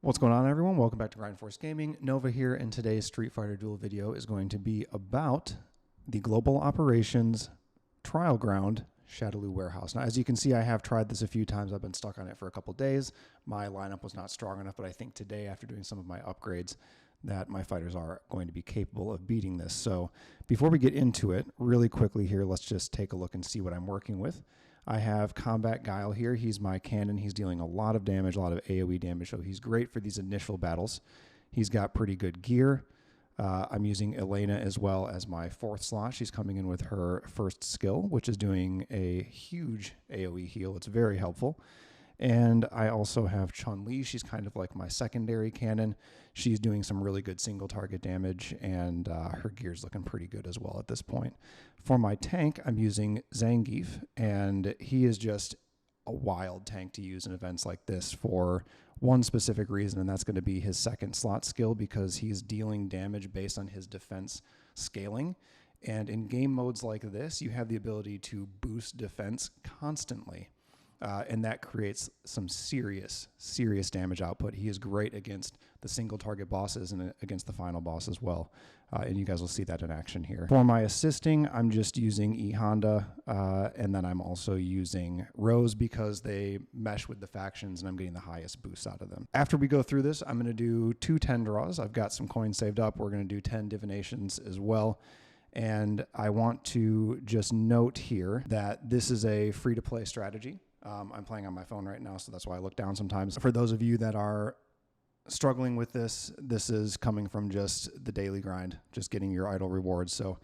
What's going on, everyone? Welcome back to Grind Force Gaming. Nova here, and today's Street Fighter Duel video is going to be about the Global Operations Trial Ground Shadaloo Warehouse. Now, as you can see, I have tried this a few times. I've been stuck on it for a couple days. My lineup was not strong enough, but I think today, after doing some of my upgrades, that my fighters are going to be capable of beating this. So before we get into it, really quickly here, let's just take a look and see what I'm working with. I have Combat Guile here. He's my cannon. He's dealing a lot of damage, a lot of AoE damage, so he's great for these initial battles. He's got pretty good gear. I'm using Elena as well as my fourth slot. She's coming in with her first skill, which is doing a huge AoE heal. It's very helpful. And I also have Chun-Li. She's kind of like my secondary cannon. She's doing some really good single target damage, and her gear's looking pretty good as well at this point. For my tank, I'm using Zangief, and he is just a wild tank to use in events like this for one specific reason, and that's going to be his second slot skill, because he's dealing damage based on his defense scaling. And in game modes like this, you have the ability to boost defense constantly. And that creates some serious damage output. He is great against the single target bosses and against the final boss as well. And you guys will see that in action here. For my assisting, I'm just using E Honda, and then I'm also using Rose because they mesh with the factions and I'm getting the highest boosts out of them. After we go through this, I'm going to do 2 10 draws. I've got some coins saved up. We're going to do 10 divinations as well. And I want to just note here that this is a free-to-play strategy. I'm playing on my phone right now, so that's why I look down sometimes. For those of you that are struggling with this, this is coming from just the daily grind, just getting your idle rewards. So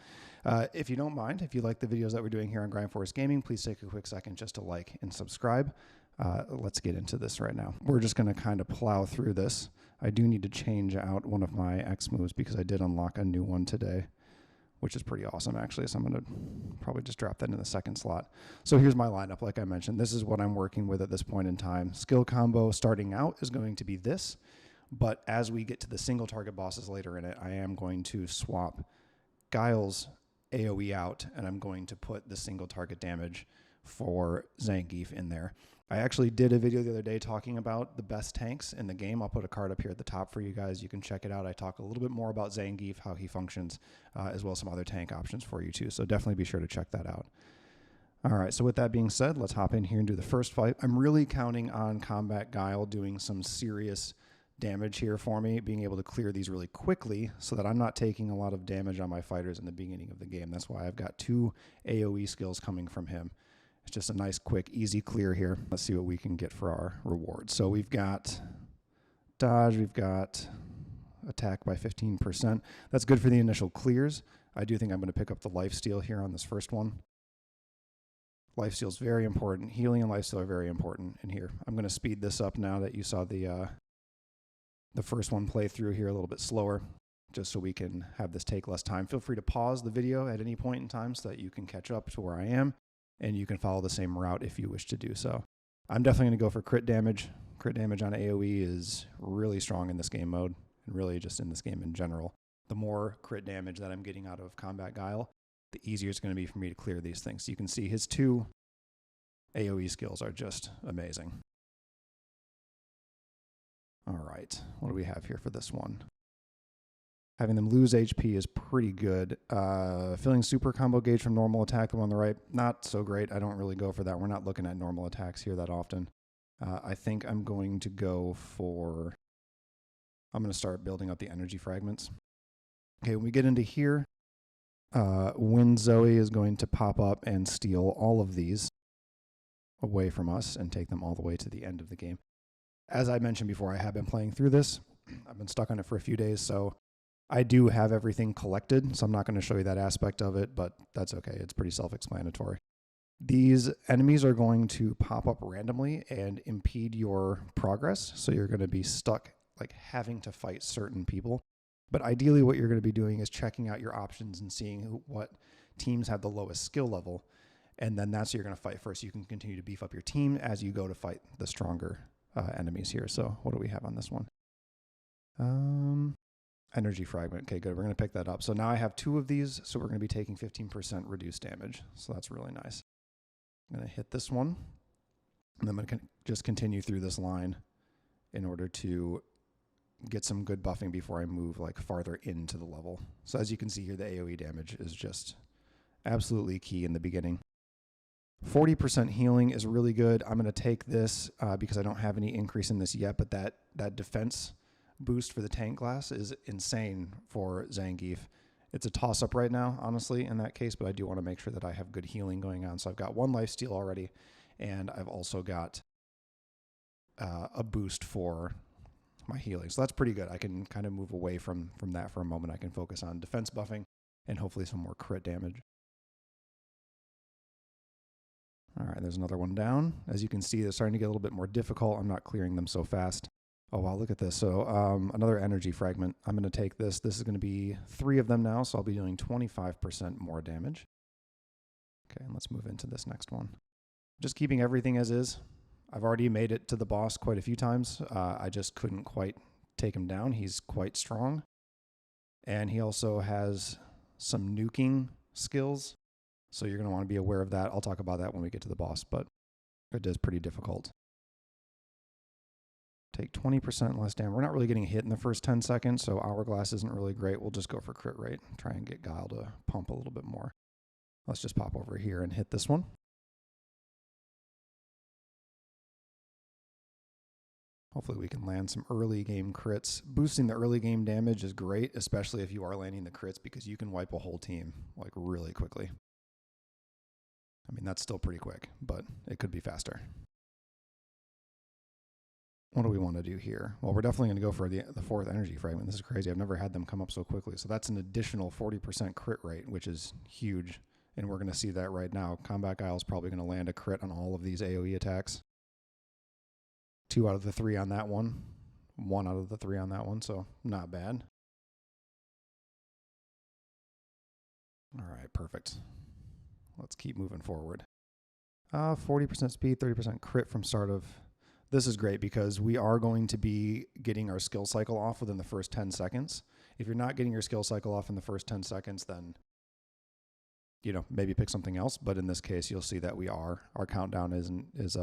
if you don't mind, if you like the videos that we're doing here on Grind Force Gaming, please take a quick second just to like and subscribe. Let's get into this right now. We're just going to kind of plow through this. I do need to change out one of my X moves because I did unlock a new one today, which is pretty awesome, actually. So I'm going to probably just drop that in the second slot. So here's my lineup. Like I mentioned, this is what I'm working with at this point in time. Skill combo starting out is going to be this, but as we get to the single target bosses later in it, I am going to swap Guile's AoE out, and I'm going to put the single target damage for Zangief in there. I actually did a video the other day talking about the best tanks in the game. I'll put a card up here at the top for you guys. You can check it out. I talk a little bit more about Zangief, how he functions, as well as some other tank options for you too. So definitely be sure to check that out. All right, so with that being said, let's hop in here and do the first fight. I'm really counting on Combat Guile doing some serious damage here for me, being able to clear these really quickly so that I'm not taking a lot of damage on my fighters in the beginning of the game. That's why I've got 2 AoE skills coming from him. It's just a nice, quick, easy clear here. Let's see what we can get for our reward. So we've got dodge, we've got attack by 15%. That's good for the initial clears. I do think I'm going to pick up the lifesteal here on this first one. Lifesteal is very important. Healing and lifesteal are very important in here. I'm going to speed this up now that you saw the first one play through here a little bit slower, just so we can have this take less time. Feel free to pause the video at any point in time so that you can catch up to where I am, and you can follow the same route if you wish to do so. I'm definitely going to go for crit damage. Crit damage on AoE is really strong in this game mode, and really just in this game in general. The more crit damage that I'm getting out of Combat Guile, the easier it's going to be for me to clear these things. So you can see his 2 AoE skills are just amazing. All right, what do we have here for this one? Having them lose HP is pretty good. Filling super combo gauge from normal attack, the one on the right, not so great. I don't really go for that. We're not looking at normal attacks here that often. I think I'm going to go for... I'm going to start building up the energy fragments. Okay, when we get into here, Wind Zoe is going to pop up and steal all of these away from us and take them all the way to the end of the game. As I mentioned before, I have been playing through this. I've been stuck on it for a few days, so I do have everything collected, so I'm not going to show you that aspect of it, but that's okay. It's pretty self-explanatory. These enemies are going to pop up randomly and impede your progress, so you're going to be stuck like having to fight certain people. But ideally what you're going to be doing is checking out your options and seeing what teams have the lowest skill level, and then that's who you're going to fight first. You can continue to beef up your team as you go to fight the stronger enemies here. So what do we have on this one? Energy fragment. Okay, good. We're going to pick that up. So now I have 2 of these, so we're going to be taking 15% reduced damage. So that's really nice. I'm going to hit this one, and I'm going to just continue through this line in order to get some good buffing before I move like farther into the level. So as you can see here, the AoE damage is just absolutely key in the beginning. 40% healing is really good. I'm going to take this because I don't have any increase in this yet, but that defense boost for the tank class is insane for Zangief. It's a toss-up right now, honestly, in that case, but I do want to make sure that I have good healing going on. So I've got 1 lifesteal already, and I've also got a boost for my healing. So that's pretty good. I can kind of move away from that for a moment. I can focus on defense buffing and hopefully some more crit damage. All right, there's another one down. As you can see, they're starting to get a little bit more difficult. I'm not clearing them so fast. Oh, wow, look at this. So another energy fragment. I'm going to take this. This is going to be 3 of them now, so I'll be doing 25% more damage. Okay, and let's move into this next one. Just keeping everything as is. I've already made it to the boss quite a few times. I just couldn't quite take him down. He's quite strong. And he also has some nuking skills. So you're going to want to be aware of that. I'll talk about that when we get to the boss, but it is pretty difficult. Take 20% less damage. We're not really getting hit in the first 10 seconds, so Hourglass isn't really great. We'll just go for crit rate. Try and get Guile to pump a little bit more. Let's just pop over here and hit this one. Hopefully we can land some early game crits. Boosting the early game damage is great, especially if you are landing the crits, because you can wipe a whole team like really quickly. I mean, that's still pretty quick, but it could be faster. What do we want to do here? Well, we're definitely going to go for the 4th energy fragment. This is crazy. I've never had them come up so quickly. So that's an additional 40% crit rate, which is huge. And we're going to see that right now. Combat Guile is probably going to land a crit on all of these AoE attacks. 2 out of the 3 on that one. 1 out of the 3 on that one, so not bad. All right, perfect. Let's keep moving forward. 40% speed, 30% crit from start of... This is great because we are going to be getting our skill cycle off within the first 10 seconds. If you're not getting your skill cycle off in the first 10 seconds, then, you know, maybe pick something else. But in this case, you'll see that we are. Our countdown is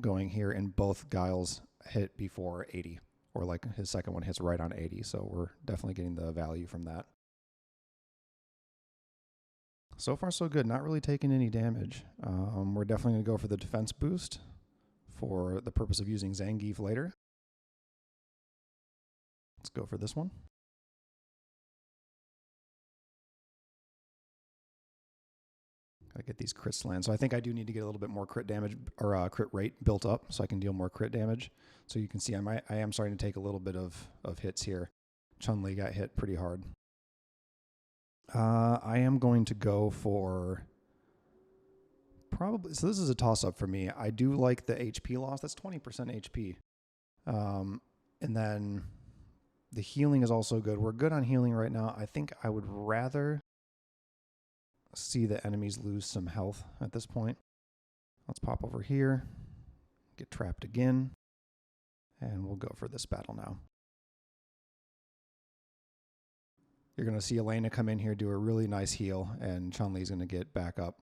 going here, and both Guiles hit before 80, or like his second one hits right on 80. So we're definitely getting the value from that. So far, so good. Not really taking any damage. We're definitely going to go for the defense boost for the purpose of using Zangief later. Let's go for this one. Gotta get these crits land. So I think I do need to get a little bit more crit damage, or crit rate built up so I can deal more crit damage. So you can see I am starting to take a little bit of hits here. Chun-Li got hit pretty hard. I am going to go for probably, so this is a toss-up for me. I do like the HP loss. That's 20% HP. And then the healing is also good. We're good on healing right now. I think I would rather see the enemies lose some health at this point. Let's pop over here, get trapped again, and we'll go for this battle now. You're going to see Elena come in here, do a really nice heal, and Chun-Li's going to get back up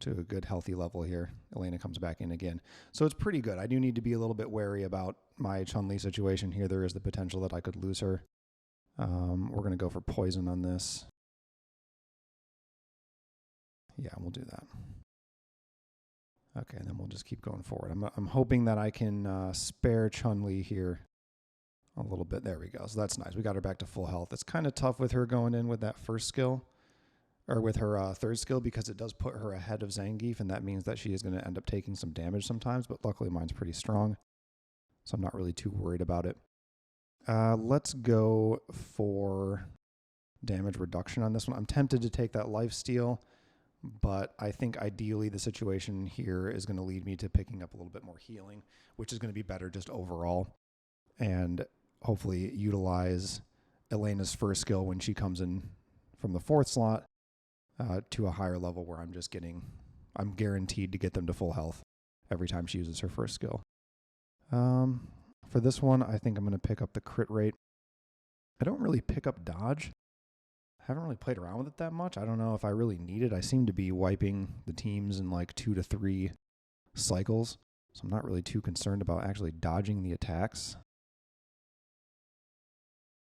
to a good healthy level here. Elena comes back in again. So it's pretty good. I do need to be a little bit wary about my Chun-Li situation here. There is the potential that I could lose her. We're going to go for poison on this. Yeah, we'll do that. Okay, and then we'll just keep going forward. I'm hoping that I can spare Chun-Li here a little bit. There we go. So that's nice. We got her back to full health. It's kind of tough with her going in with that first skill, or with her third skill, because it does put her ahead of Zangief, and that means that she is going to end up taking some damage sometimes, but luckily mine's pretty strong, so I'm not really too worried about it. Let's go for damage reduction on this one. I'm tempted to take that lifesteal, but I think ideally the situation here is going to lead me to picking up a little bit more healing, which is going to be better just overall, and hopefully utilize Elena's first skill when she comes in from the 4th slot to a higher level where I'm guaranteed to get them to full health every time she uses her first skill. For this one, I think I'm going to pick up the crit rate. I don't really pick up dodge. I haven't really played around with it that much. I don't know if I really need it. I seem to be wiping the teams in like 2 to 3 cycles, so I'm not really too concerned about actually dodging the attacks.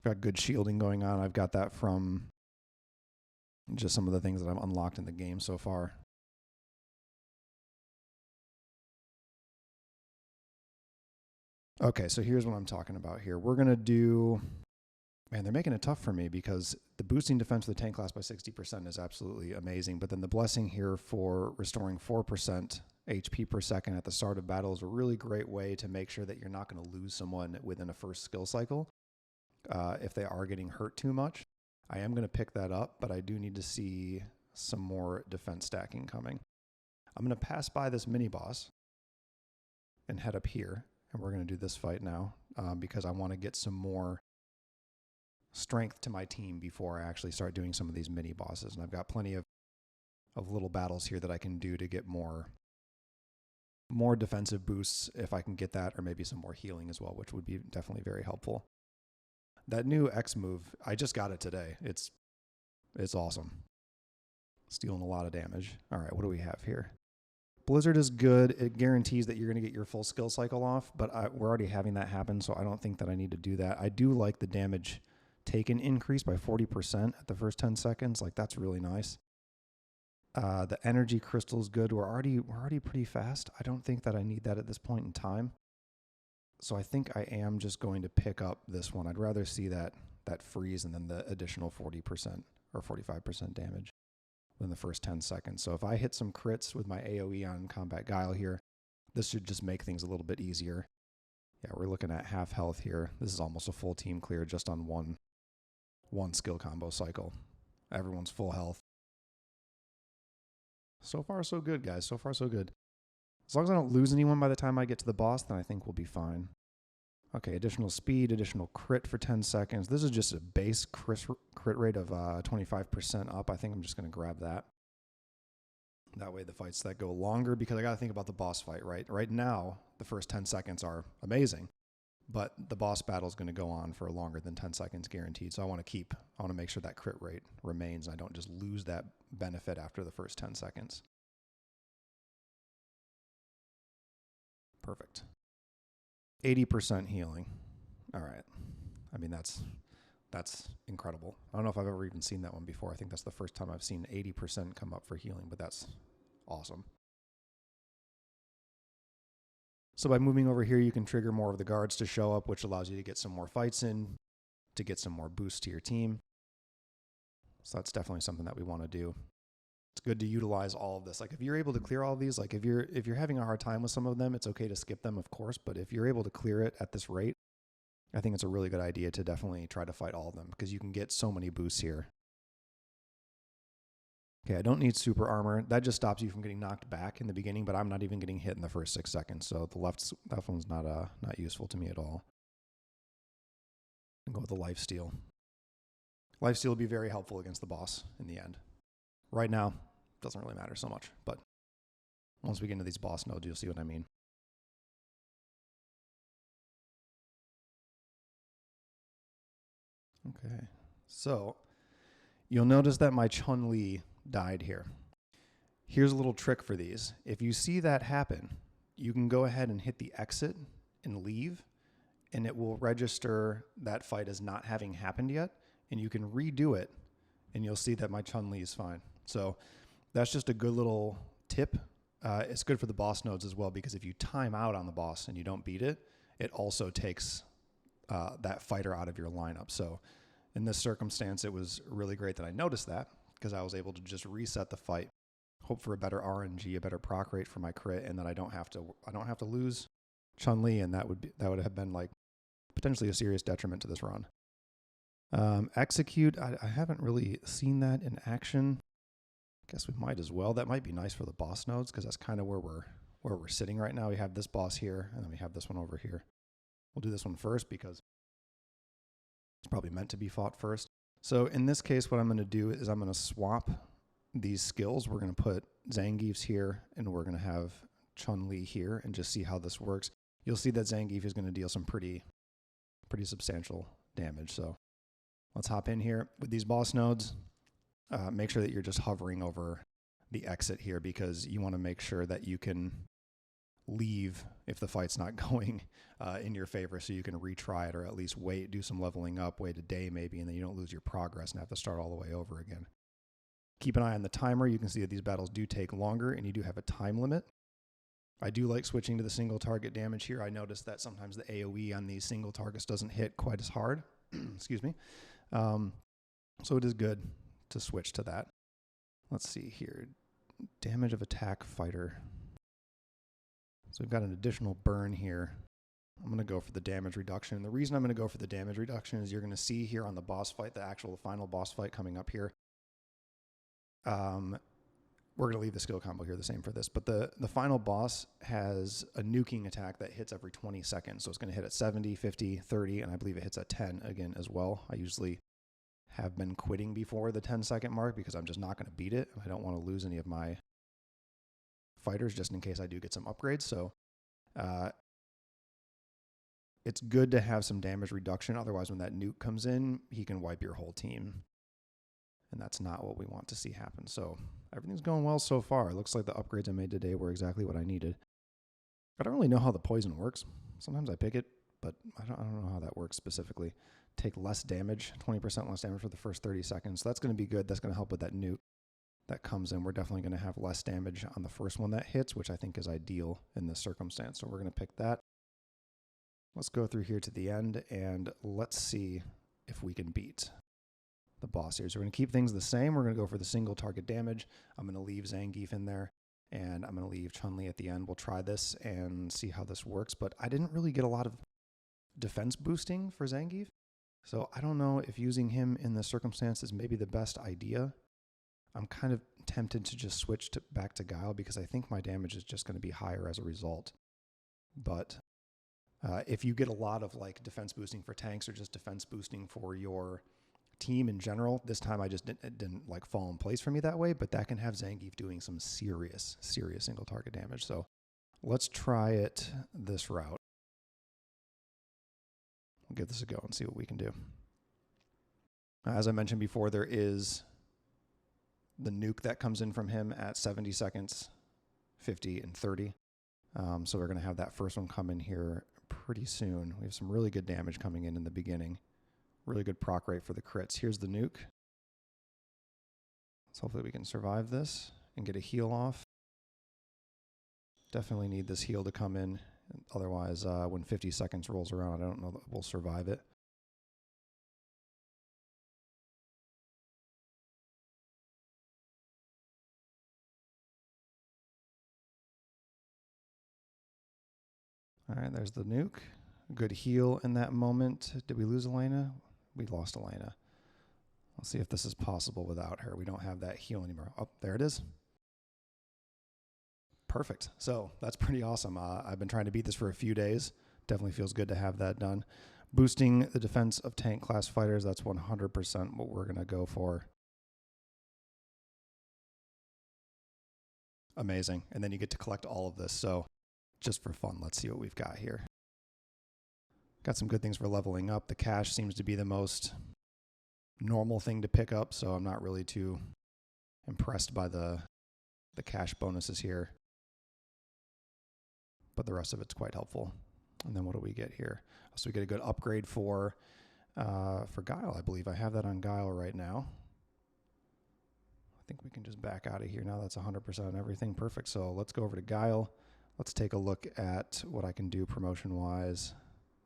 Got good shielding going on. I've got that from just some of the things that I've unlocked in the game so far. Okay, so here's what I'm talking about here. We're going to do... Man, they're making it tough for me because the boosting defense for the tank class by 60% is absolutely amazing. But then the blessing here for restoring 4% HP per second at the start of battle is a really great way to make sure that you're not going to lose someone within a first skill cycle if they are getting hurt too much. I am going to pick that up, but I do need to see some more defense stacking coming. I'm going to pass by this mini boss and head up here. And we're going to do this fight now because I want to get some more strength to my team before I actually start doing some of these mini bosses. And I've got plenty of little battles here that I can do to get more defensive boosts if I can get that, or maybe some more healing as well, which would be definitely very helpful. That new X move, I just got it today. It's awesome. Stealing a lot of damage. All right, what do we have here? Blizzard is good. It guarantees that you're going to get your full skill cycle off, but we're already having that happen, so I don't think that I need to do that. I do like the damage taken increase by 40% at the first 10 seconds. Like, that's really nice. The energy crystal is good. We're already pretty fast. I don't think that I need that at this point in time. So I think I am just going to pick up this one. I'd rather see that freeze and then the additional 40% or 45% damage in the first 10 seconds. So if I hit some crits with my AoE on Combat Guile here, this should just make things a little bit easier. Yeah, we're looking at half health here. This is almost a full team clear just on one skill combo cycle. Everyone's full health. So far, so good, guys. So far, so good. As long as I don't lose anyone by the time I get to the boss, then I think we'll be fine. Okay, additional speed, additional crit for 10 seconds. This is just a base crit rate of 25% up. I think I'm just going to grab that. That way the fights that go longer, because I got to think about the boss fight, right? Right now, the first 10 seconds are amazing, but the boss battle is going to go on for longer than 10 seconds guaranteed. So I want to make sure that crit rate remains and I don't just lose that benefit after the first 10 seconds. Perfect. 80% healing. All right. I mean, that's incredible. I don't know if I've ever even seen that one before. I think that's the first time I've seen 80% come up for healing, but that's awesome. So by moving over here, you can trigger more of the guards to show up, which allows you to get some more fights in, to get some more boost to your team. So that's definitely something that we want to do. It's good to utilize all of this. Like, if you're able to clear all of these, like if you're having a hard time with some of them, it's okay to skip them, of course. But if you're able to clear it at this rate, I think it's a really good idea to definitely try to fight all of them because you can get so many boosts here. Okay, I don't need super armor. That just stops you from getting knocked back in the beginning, but I'm not even getting hit in the first 6 seconds. So the left one's not useful to me at all. And go with the lifesteal. Lifesteal will be very helpful against the boss in the end. Right now, doesn't really matter so much, but once we get into these boss nodes, you'll see what I mean. Okay, so you'll notice that my Chun-Li died here. Here's a little trick for these. If you see that happen, you can go ahead and hit the exit and leave, and it will register that fight as not having happened yet, and you can redo it, and you'll see that my Chun-Li is fine. So that's just a good little tip. It's good for the boss nodes as well, because if you time out on the boss and you don't beat it, it also takes that fighter out of your lineup. So in this circumstance, it was really great that I noticed that, because I was able to just reset the fight, hope for a better RNG, a better proc rate for my crit, and that I don't have to lose Chun-Li, and that would have been like potentially a serious detriment to this run. Execute, I haven't really seen that in action. Guess we might as well. That might be nice for the boss nodes, because that's kind of where we're sitting right now. We have this boss here, and then we have this one over here. We'll do this one first because it's probably meant to be fought first. So in this case, what I'm going to do is I'm going to swap these skills. We're going to put Zangief's here, and we're going to have Chun-Li here, and just see how this works. You'll see that Zangief is going to deal some pretty substantial damage. So let's hop in here with these boss nodes. Make sure that you're just hovering over the exit here, because you want to make sure that you can leave if the fight's not going in your favor, so you can retry it, or at least wait, do some leveling up, wait a day maybe, and then you don't lose your progress and have to start all the way over again. Keep an eye on the timer. You can see that these battles do take longer, and you do have a time limit. I do like switching to the single target damage here. I noticed that sometimes the AoE on these single targets doesn't hit quite as hard. Excuse me. So it is good to switch to that. Let's see here. Damage of attack fighter. So we've got an additional burn here. I'm going to go for the damage reduction. And the reason I'm going to go for the damage reduction is you're going to see here on the boss fight, the actual final boss fight coming up here. We're going to leave the skill combo here the same for this, but the final boss has a nuking attack that hits every 20 seconds. So it's going to hit at 70, 50, 30, and I believe it hits at 10 again as well. I usually have been quitting before the 10-second mark because I'm just not going to beat it. I don't want to lose any of my fighters just in case I do get some upgrades. So it's good to have some damage reduction. Otherwise, when that nuke comes in, he can wipe your whole team. And that's not what we want to see happen. So everything's going well so far. It looks like the upgrades I made today were exactly what I needed. I don't really know how the poison works. Sometimes I pick it, but I don't know how that works specifically. Take less damage, 20% less damage for the first 30 seconds. So that's going to be good. That's going to help with that nuke that comes in. We're definitely going to have less damage on the first one that hits, which I think is ideal in this circumstance. So we're going to pick that. Let's go through here to the end, and let's see if we can beat the boss here. So we're going to keep things the same. We're going to go for the single target damage. I'm going to leave Zangief in there, and I'm going to leave Chun-Li at the end. We'll try this and see how this works, but I didn't really get a lot of defense boosting for Zangief, so I don't know if using him in this circumstance is maybe the best idea. I'm kind of tempted to just switch back to Guile because I think my damage is just going to be higher as a result. But if you get a lot of like defense boosting for tanks or just defense boosting for your team in general, this time it didn't like fall in place for me that way, but that can have Zangief doing some serious single target damage. So let's try it this route. We'll give this a go and see what we can do. As I mentioned before, there is the nuke that comes in from him at 70 seconds, 50, and 30. So we're going to have that first one come in here pretty soon. We have some really good damage coming in the beginning. Really good proc rate for the crits. Here's the nuke. So hopefully we can survive this and get a heal off. Definitely need this heal to come in. Otherwise, when 50 seconds rolls around, I don't know that we'll survive it. All right, there's the nuke. Good heal in that moment. Did we lose Elena? We lost Elena. Let's see if this is possible without her. We don't have that heal anymore. Oh, there it is. Perfect. So that's pretty awesome. I've been trying to beat this for a few days. Definitely feels good to have that done. Boosting the defense of tank class fighters, that's 100% what we're going to go for. Amazing. And then you get to collect all of this. So just for fun, let's see what we've got here. Got some good things for leveling up. The cash seems to be the most normal thing to pick up, so I'm not really too impressed by the cash bonuses here. But the rest of it's quite helpful. And then what do we get here? So we get a good upgrade for Guile, I believe. I have that on Guile right now. I think we can just back out of here now. That's 100% on everything. Perfect. So let's go over to Guile. Let's take a look at what I can do promotion-wise.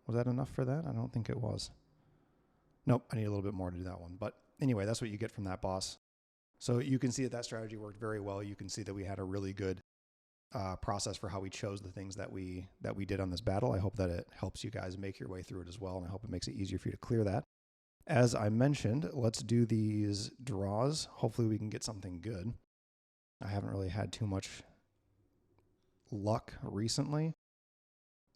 Was that enough for that? I don't think it was. Nope, I need a little bit more to do that one. But anyway, that's what you get from that boss. So you can see that strategy worked very well. You can see that we had a really good process for how we chose the things that we did on this battle. I hope that it helps you guys make your way through it as well, and I hope it makes it easier for you to clear that. As I mentioned, let's do these draws. Hopefully we can get something good. I haven't really had too much luck recently.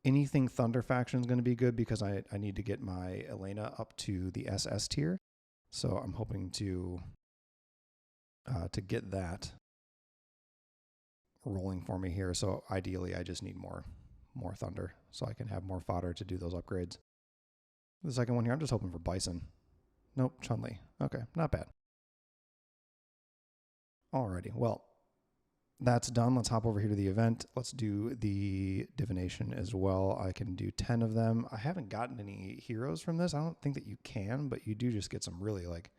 Anything Thunder faction is going to be good because I need to get my Elena up to the SS tier. So I'm hoping to get that rolling for me here. So ideally I just need more Thunder so I can have more fodder to do those upgrades. The second one here, I'm just hoping for Bison. Nope, Chun-Li. Okay, not bad. Alrighty, well, that's done. Let's hop over here to the event. Let's do the divination as well. I can do 10 of them. I haven't gotten any heroes from this. I don't think that you can, but you do just get some really like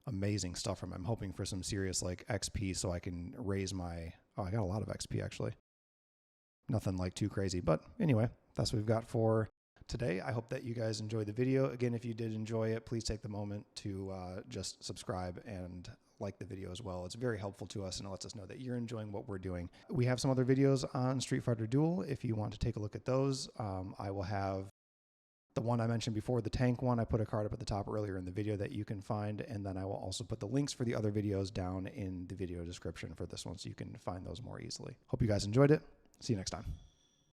amazing stuff from it. I'm hoping for some serious like XP so I can raise my, oh, I got a lot of XP actually. Nothing like too crazy, but anyway, that's what we've got for today. I hope that you guys enjoyed the video. Again, if you did enjoy it, please take the moment to just subscribe and like the video as well. It's very helpful to us and it lets us know that you're enjoying what we're doing. We have some other videos on Street Fighter Duel. If you want to take a look at those, I will have the one I mentioned before, the tank one. I put a card up at the top earlier in the video that you can find, and then I will also put the links for the other videos down in the video description for this one so you can find those more easily. Hope you guys enjoyed it. See you next time.